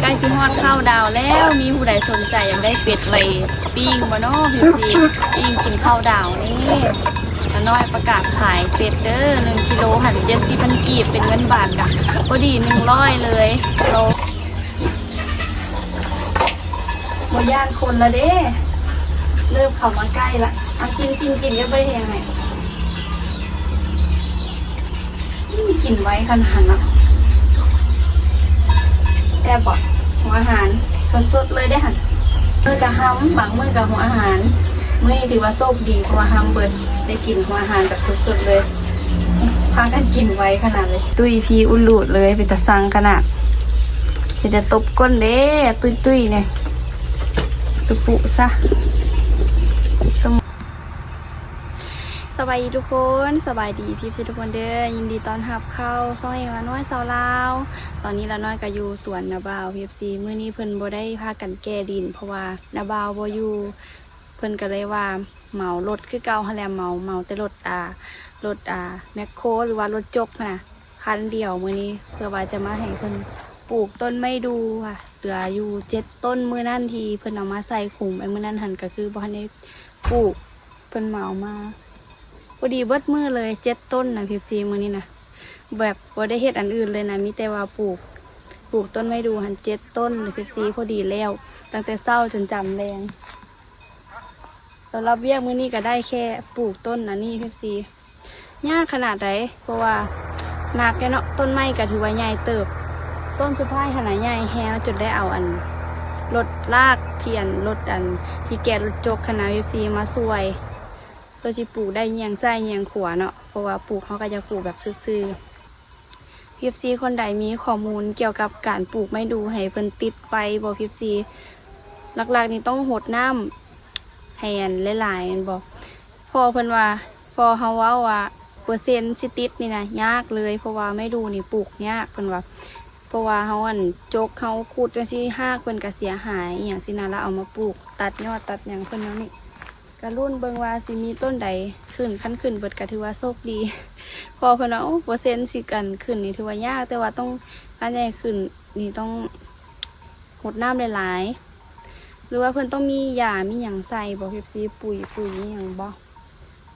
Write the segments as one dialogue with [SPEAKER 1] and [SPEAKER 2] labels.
[SPEAKER 1] ล้สิฮอดข้าวดาวแล้วมีผู้ใดสนใจอยากได้เป็ดไว้ปิ้งบ่เนาะพี่ซีปิ้งกินข้าวดาวนี่ตาน้อยประกาศขายเป็ดเด้อ1 กิโลหัน70,000 กีบเป็นเงินบาทกะพอดี100เลยโลบ่ย่านคนละเด้เริ่มเข้ามาใกล้ละเอากินก็บ่ได้ยังไงกินไว้ขนาดนะแต่บอกหัวอาหารสดๆเลยได้หันมือกับห้ำบางมือกับหัวอาหารมือถือว่าโชคดีเพราะว่าห้ำเบิดได้กินหัวอาหารแบบสดๆเลยพากันกินไว้ขนาดเลยตุ้ยพีอุลูดเลยเป็นตะซังขนาดเป็นแต่ตบก้นเด้ตุ้ยเนี่ยตุปุซะสบายดีทุกคนสบายดีพี่ทุกคนเด้อยินดีต้อนรับเข้าซอยละน้อยสาวลาวตอนนี้ละน้อยก็อยู่สวนนาบาวพีซีมื้อนี้เพิ่นบ่ได้พากันแก้ดินเพราะว่านาบาวบ่อยู่เพิ่นก็เลยว่าเหมารถคือเก่าหั่นแหละเหมาแต่รถแมคโครหรือว่ารถจกน่ะคันเดียวมื้อนี้เพื่อว่าจะมาให้เพิ่นปลูกต้นไม้ดูค่ะเหลืออยู่7 ต้นมื้อนั้นที่เพิ่นเอามาใส่ขุมไอ้มื้อนั้นหั่นก็คือบ่ทันได้ปลูกเพิ่นเหมามาพอดีเบิดมือเลย7 ต้นนะพีซีมือนี้นะแบบบ่ได้เฮ็ดอันอื่นเลยนะมีแต่ว่าปลูกต้นไม้ดูหัน7 ต้นพีซีพอดีแล้วตั้งแต่เช้าจนจำแรงสำหรับเบี้ยมือนี้ก็ได้แค่ปลูกต้นนะนี่พีซียากขนาดไหนเพราะว่าหนักแค่เนาะต้นไม้ก็ถือว่าใหญ่เติบต้นสุดท้ายขนาดใหญ่แฮจนได้เอารถลากเทียนรถที่แกะรถจกขนาดพีซีมาช่วยตัวที่ปลูกได้เยียงไส้เยียงขวาเนาะเพราะว่าปลูกเขาก็จะปลูกแบบซื่อๆพิฟซีคนใดมีข้อมูลเกี่ยวกับการปลูกไม่ดูให้เพิ่นติดไปบอกพิฟซีหลักๆนี่ต้องหดน้ำแหนหลายๆบอกพอเพิ่นว่าพอเขาว่าเปอร์เซ็นต์สิติดนี่นะยากเลยเพราะว่าไม่ดูนี่ปลูกยากเพิ่นว่าเพราะว่าเขาจกเขาขุดจังซี่หากเพิ่นก็เสียหายอย่างสินะแล้วเอามาปลูกตัดยอดตัดอย่างเพิ่นแล้วนี่กระรุ่นเบิงว่าสิมีต้นใดขั้นขึ้นเบิดก็ถือว่าโชคดีพอเพิ่นว่าเปอร์เซ็นต์สิกันขึ้นนี่ถือว่ายากแต่ว่าต้องการใหญ่ขึ้นนี่ต้องหดน้ำหลายๆหรือว่าเพิ่นต้องมียามีหยังใส่บ่เฮ็ดซีปุ๋ยหยังบ่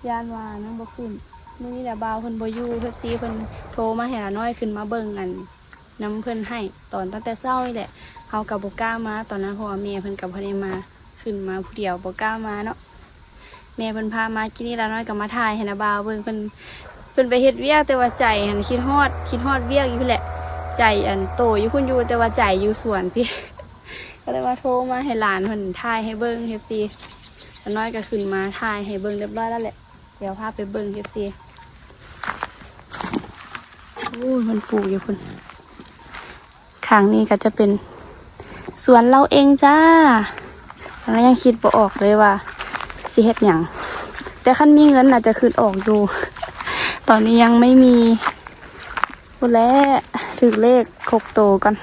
[SPEAKER 1] ยานว่านั่งบ่ขึ้นมื้อนี้ละบ่าวเพิ่นบ่อยู่เฮ็ดซีเพิ่นโทรมาให้ละน้อยขึ้นมาเบิ่งน้ำเพิ่นให้ตอนตั้งแต่เช้านี่แหละเฮาก็บ่กล้ามาตอนนั้นเพราะว่าแม่เพิ่นก็บ่ได้มาขึ้นมาผู้เดียวบ่กล้ามาเนาะแม่เพิ่นพามากินนี่ละน้อยก็มาถ่ายให้นะบ่าวเบิ่งเพิ่นไปเฮ็ดเวียกแต่ว่าใจคิดฮอดเวียกอยู่แหละใจโตอยู่พุ่นอยู่แต่ว่าใจอยู่สวนพี่ ก็เลยว่าโทรมาให้หลานเพิ่นถ่ายให้เบิ่ง FC ละน้อยก็ขึ้นมาถ่ายให้เบิ่งเรียบร้อยแล้วแหละเดี๋ยวพาไปเบิ่ง FC โอ้ยเพิ่นปลูกอยู่พุ่นข้างนี้ก็จะเป็นสวนเราเองจ้าแล้วยังคิดบ่ออกเลยว่าสิเฮ็ดหยังแต่คันมีเงินอาจจะคืนออกอยู่ตอนนี้ยังไม่มีพูดแล้วถึงเลข6 โตกัน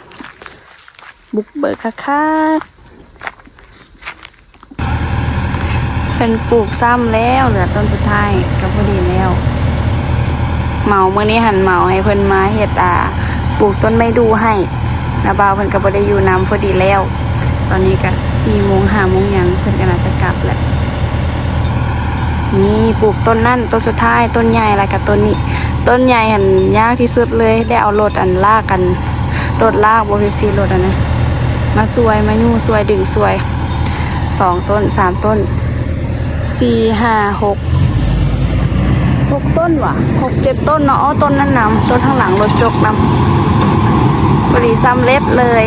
[SPEAKER 1] บุกเบิกคักเป็นปลูกซ้ำแล้วเหลือต้นสุดท้ายก็พอดีแล้วเหมาเมื่อนี้หันเหมาให้เพิ่นมาเฮ็ดปลูกต้นไม้ดูให้นะบ่าวเพิ่นก็บ่ได้อยู่น้ำพอดีแล้วตอนนี้ก็4 โมง 5 โมงยังเพิ่นก็น่าจะกลับแหละนี่ปลูกต้นนั่นต้นสุดท้ายต้นใหญ่แล้วกับต้นนี้ต้นใหญ่ยากที่สุดเลยได้เอารถลากกันรถลากบ่พีรถนะมาสวยมายู่สวยดึงสวย2 ต้น 3 ต้น 4 5 6 ต้นว่ะ6 7 ต้นเนาะต้นนั้นนำต้นข้างหลังรถจกนำพอดีซ้ำเล็ดเลย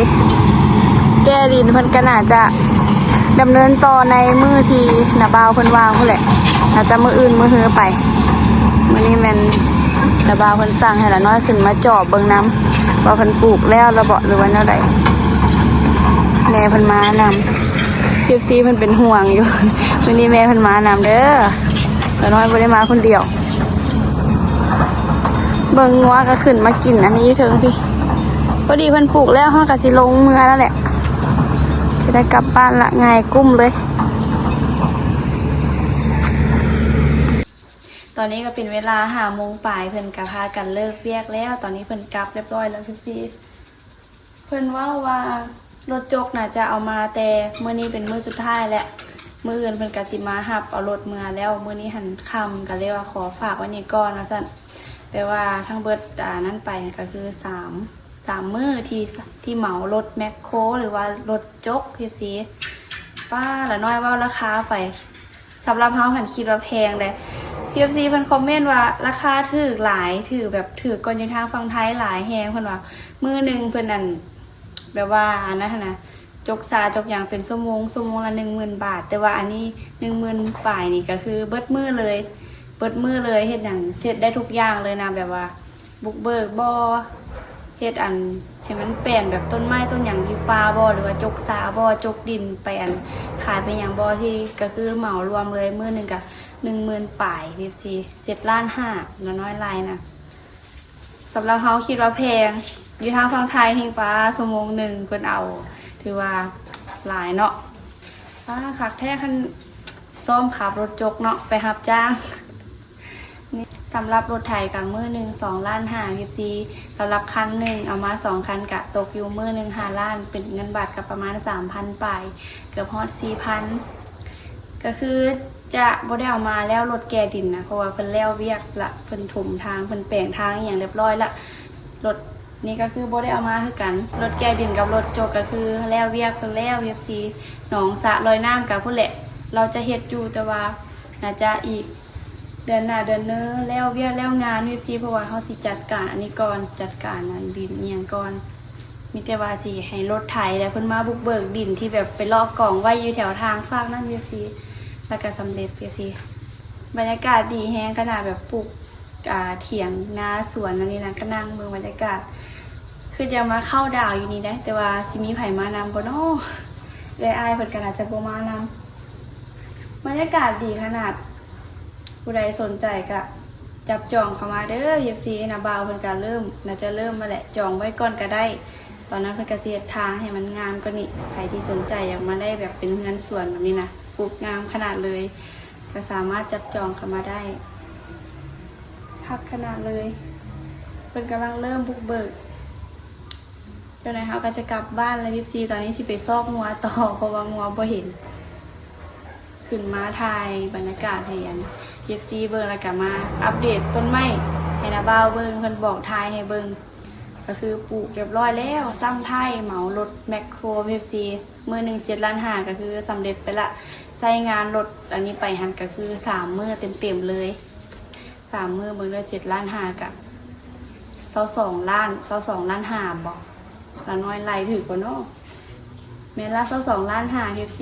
[SPEAKER 1] แก้ดินเพิ่นก็น่าจะดำเนินต่อในมือที่นาบ่าวเพิ่นวางพุ่นแหละอาจจะมืออื่นมือฮือไปมื้อนี้แม่นนาบ่าวเพิ่นสั่งให้ละน้อยขึ้นมาจอบเบิ่งน้ำว่าเพิ่นปลูกแล้วระเบาะหรือว่าแนวใดแม่เพิ่นมานำจิบซีเพิ่นเป็นห่วงอยู่มื้อนี้แม่เพิ่นมานำเด้อละน้อยบ่ได้มาคนเดียวเบิ่งงัวก็ขึ้นมากินอันนี้อยู่เทิงพี่พอดีเพิ่นปลูกแล้วเฮาก็สิลงเมื่อแล้วแหละจะได้กลับบ้านละง่ายกุ้มเลยตอนนี้ก็เป็นเวลา5 โมงปลายเพิ่นก็พากันเลิกเวียกแล้วตอนนี้เพิ่นกลับเรียบร้อยแล้วพี่ซีเพิ่นว่า รถจกน่ะจะเอามาแต่มื้อนี้เป็นมื้อสุดท้ายแหละมื้ออื่นเพิ่นก็สิมารับเอารถเมื่อแล้วมื้อนี้หันค่ำก็เลยว่าขอฝากไว้นี่ก่อนว่าซั่นแปลว่าทั้งเบิดนั้นไปก็คือ3มื้อที่เหมารถแมคโครหรือว่ารถจกพี่ซีป้าละน้อยว่าราคาไปสำหรับเฮาหันคิดว่าแพงเลยพี่ซีเพิ่นคอมเมนต์ว่าราคาถูกหลายถูกแบบถูกก่อนอยู่ทางฝั่งไทยหลายแฮงเพิ่นว่ามื้อนึงเพิ่นนั่นแบบว่าอันนั้นนะจกอย่างเป็นชั่วโมงละ10,000 บาทแต่ว่าอันนี้10,000ป่ายนี่ก็คือเบิดมื้อเลยเฮ็ดอย่างเฮ็ดได้ทุกอย่างเลยนะแบบว่าบุกเบิกบ่เฮ็ดอันให้มันแปลนแบบต้นไม้ต้นอย่างอยู่ป่าบ่หรือว่าจกบ่จกดินไปอันขายเป็นอย่างบ่ที่ก็คือเหมารวมเลยมื้อนึงก็10,000ป่ายFC 7.5 ล้านน้อยลายนะสำหรับเฮาคิดว่าแพงอยู่ทางฝั่งไทยเฮงป้าชั่วโมงหนึ่งเพิ่นเอาถือว่าหลายเนาะป้าคักแท้คันซ่อมขับรถจกเนาะไปรับจ้างนี่สำหรับรถไถกับมื้อหนึ่ง2.5 ล้านFC สำหรับคันหนึ่งเอามา2 คันกะตกอยู่มื้อหนึ่ง5 ล้านเป็นเงินบาทกับประมาณ 3,000 ปลายเกือบฮอด 4,000 ก็คือจะบ่ได้เอามาแล้วรถแก่ดินนะเพราะว่าเพิ่นแล้วเวียกละเพิ่นถมทางเพิ่นแปลงทางอย่างเรียบร้อยละรถนี่ก็คือบ่ได้เอามาคือกันรถแก่ดินกับรถจกก็คือแล้วเวียกเพิ่นแล้วFC หนองสระลอยน้ำกับพุ่นแหละเราจะเฮ็ดอยู่แต่ว่าน่าจะอีกเดือนหน้าเดือนนึงแล้วเวียกแล้วงาน FC เพราะว่าเฮาสิจัดการอันนี้ก่อนจัดการอันดินอีหยังก่อนมีแต่ว่าสิให้รถไถแล้วเพิ่นมาบุกเบิกดินที่แบบไปลอกกองไว้อยู่แถวทางฝากนั่น FCแล้วก็สำเร็จพี่บรรยากาศดีแฮงขนาดแบบปลูกเถียงนาสวนอันนี้นะก็นั่งเมืองบรรยากาศคือจะมาเข้าดาวอยู่นี่ได้แต่ว่าสิมีไผมานำบ่เนาะเลยอายเพิ่นก็อาจจะบ่มานำบรรยากาศดีขนาดผู้ใดสนใจก็จับจองเข้ามาเด้อ FC นะบ่าวเพิ่นก็น่าจะเริ่มมาแหละจองไว้ก่อนก็ได้ตอนนั้นเพิ่นก็สิเฮ็ดทางให้มันงามกว่านี้ใครที่สนใจอยากมาได้แบบเป็นเรือนสวนแบบนี้นะปลูกงามขนาดเลยก็สามารถจับจองเข้ามาได้พักขนาดเลยเป็นกำลังเริ่มบุกเบิกเจ้านายเขาก็จะกลับบ้านแล้วพี่ซีตอนนี้สิไปซอกงัวต่อเพราะว่างัวบ่เห็นขึ้นมาถ่ายบรรยากาศให้ยันพี่ซีเบิ่งแล้วก็มาอัปเดตต้นไม้ให้นาบ่าวเบิ่งเพิ่นบอกถ่ายให้เบิ่งก็คือปลูกเรียบร้อยแล้วซ้ำไทยเหมารถแมคโครพี่ซีมื้อนึง7.5 ล้านก็คือสำเร็จไปละใช้งานรถอันนี้ไปหันก็คือ3 มื้อเต็มเลย3 มื้อเบิ่งเลย7.5 ล้านกับ22 ล้านบอกละน้อยไล่ถือกว่าเนาะแม่นละ22.5 ล้านFC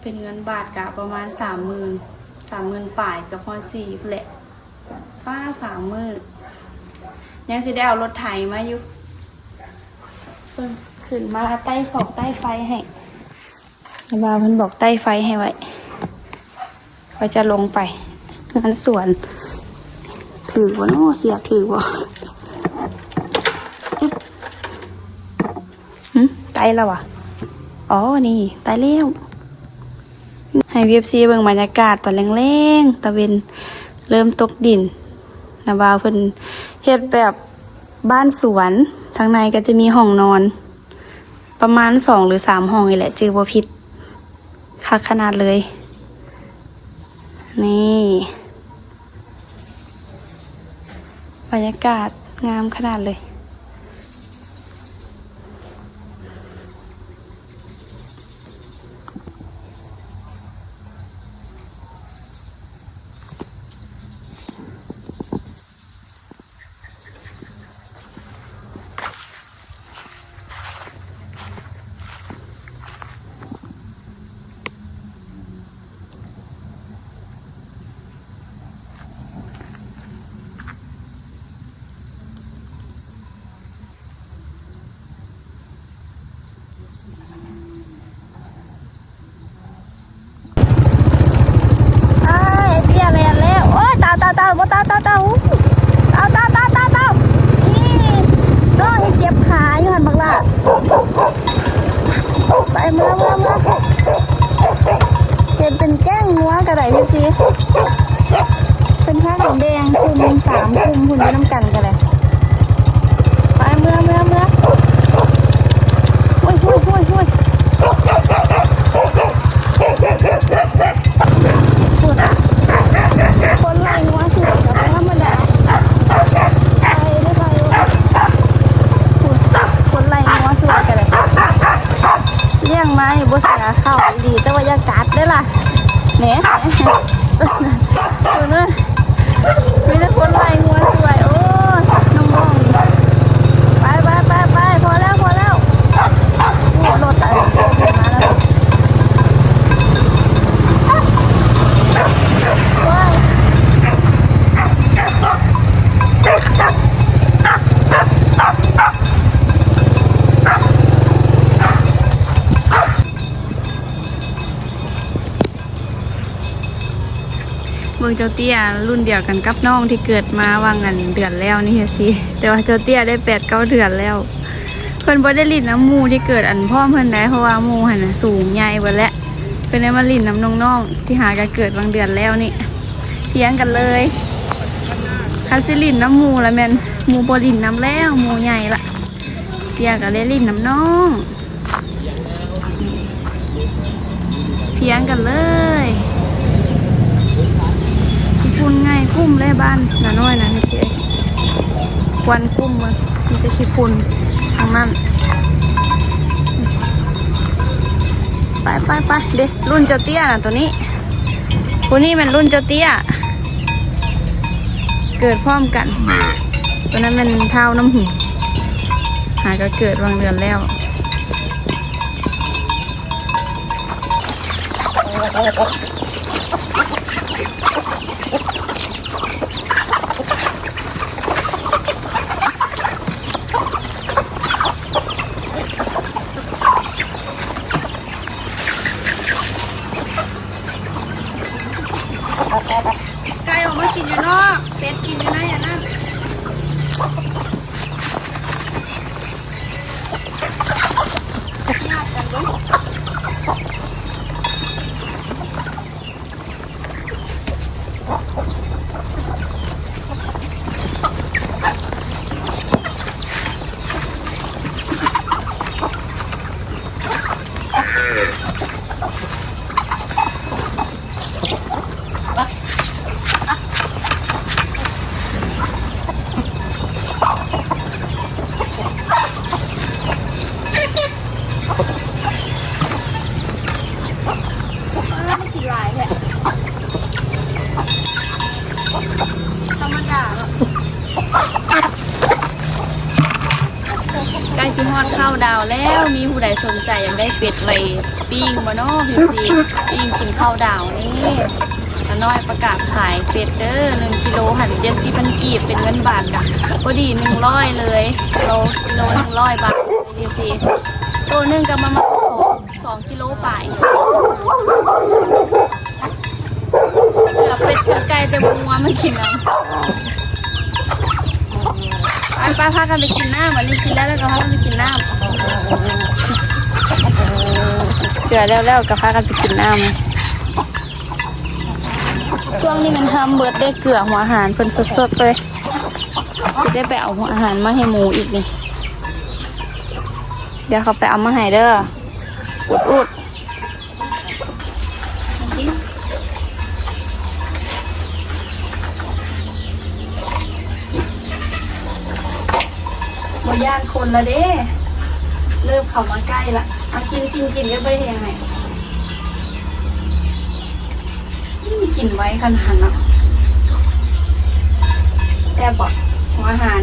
[SPEAKER 1] เป็นเงินบาทกะประมาณ 30,000 ป่ายกับพอ4พุ่นแหละป้า3 มื้อยังสิได้เอารถไถมาอยู่เพิ่นขึ้นมาใต้ไฟให้บ่าวเพิ่นบอกใต้ไฟให้ไว้เขาจะลงไปงานสวนถือว่าโน่เสียบถือว่าไตแล้ววะอ๋อนี่ไตเลี้ยวให้วีเอฟซีเบิ่งบรรยากาศตอนแรงๆตะเวนเริ่มตกดินนะบ่าวเพิ่นเฮ็ดแบบบ้านสวนทางในก็จะมีห้องนอนประมาณ2 หรือ 3 ห้องนี่แหละจือบ่ผิดคักขนาดเลยนี่บรรยากาศงามขนาดเลยนี่น้องเจ็บขาอยู่หันบักละไปเมื่อเห็นเป็นแก้งงัวกระไดพี่ซีเป็นผ้าขาวแดงคุม3 คุมหุ่นน้ำกันกันเลยไปเมื่อ ได้ล่ะแหนตัวนั้นมีแต่คนไล่งัวสวยโอ้น้องมองไปพอแล้วโอ้รถอะไรมาแล้วว้ายเมืองเจ้าเตี้ยรุ่นเดียวกันกับน้องที่เกิดมาว่างเงินเดือนแล้วนี่สิแต่ว่าเจ้าเตี้ยได้8-9 เดือนแล้วเพิ่นบ่ได้ลิ้นน้ำมูที่เกิดอันพ่อเพิ่นได้เพราะว่ามูหั่นน่ะสูงใหญ่เบิดแล้วเพิ่นได้มาลิ้นน้ำน้องๆที่หากันเกิดบางเดือนแล้วนี่เถียงกันเลยคันสิลิ้นน้ำมูแล้วแม่นมูบ่ลิ้นน้ำแล้วมูใหญ่ละเถียงกันเลยลิ้นน้ำน้องเถียงกันเลยฝุ่นง่ายกุ้มเลยบ้านน้าน้อยนะนี่สิควันกุ้มมันมีแต่ขี้ฝุ่นทางนั้นไปเด็กรุ่นเจ้าเตี้ยน่ะตัวนี้ตัวนี้เป็นรุ่นเจ้าเตี้ยเกิดพร้อมกันตัวนั้นเป็นเท้าน้ำหูหายก็เกิดวางเดือนแล้วไก่ออกมากินอยู่นอกเป็ดกินอยู่ในอย่างนั้นญาติกันลูกใกล้สิฮอดข้าวดาวแล้วมีผู้ใดสนใจอยากได้เป็ดไว้ปิ้งบ่เนาะพี่ซีปิ้งกินข้าวดาวนี่น้าน้อยประกาศขายเป็ดเด้อ1 กิโลหัน70,000 กีบเป็นเงินบาทกะพอดี100เลยโล100 บาทพี่ซีตัวนึงก็ประมาณ2 กิโลไปเป็ดเสือไก่แต่บัวมันกินน้ำไปพากันไปกินน้ำวันนี้กินแล้วก็พากันไปกินน้ำเกลือแล้วก็พากันไปกินน้ำช่วงนี้มันทำเบิร์ดได้เกลือหัวอาหารเพิ่นสดๆเลยจะได้ไปเอาหัวอาหารมาให้หมูอีกนี่เดี๋ยวเขาไปเอามาให้เด้ออุดบนย่านคนละเด้เริ่มเข้ามาใกล้ละมากินก็ไม่ได้ยังไงกินไว้ขนาดเนาะแต่บอกหัวอาหาร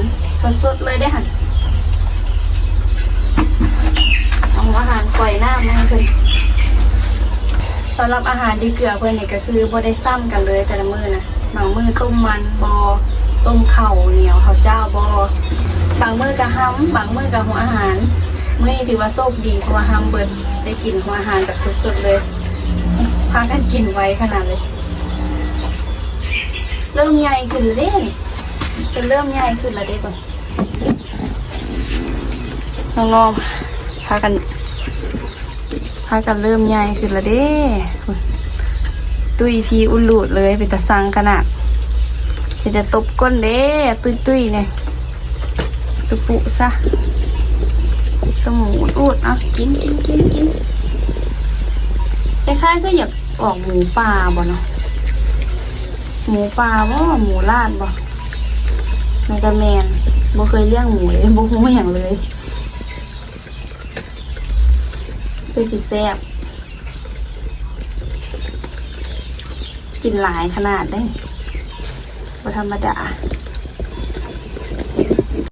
[SPEAKER 1] สดๆเลยได้หันเอาหัวอาหารปล่อยหน้ามาให้เพื่อนสำหรับอาหารที่เกลือเพื่อนเนี่ยก็คือบ่ได้ซ้ำกันเลยแต่ละมื้อนะบางมื้อต้มมันบอต้มเข่าเหนียวข้าวเจ้าบางมื้อก็ห้ำบางมื้อก็หัวอาหารมื้อนี้ถือว่าโชคดีเพราะว่าห้ำเบิดได้กินหัวอาหารแบบสดๆเลยพากันกินไว้ขนาดเลยเริ่มใหญ่ขึ้นเด้เป็นเริ่มใหญ่ขึ้นแล้วเด้ก่อนน้องๆพากันเริ่มใหญ่ขึ้นแล้วเด้ตุ้ยพีอุ่นหลุดเลยเป็นตะซังขนาดเป็นจะตบก้นเด้ตุ้ยเนี่ยตุปุซะตัวหมูอุดอ่ะกินคล้ายๆก็อยากออกหมูป่าบ่เนาะหมูป่าบ่หมูลาดบ่มันจะแมนบ่เคยเลี้ยงหมูเลยบ่ฮู้อย่างเลยคือจิแซ่บ กินหลายขนาดได้บ่ธรรมดา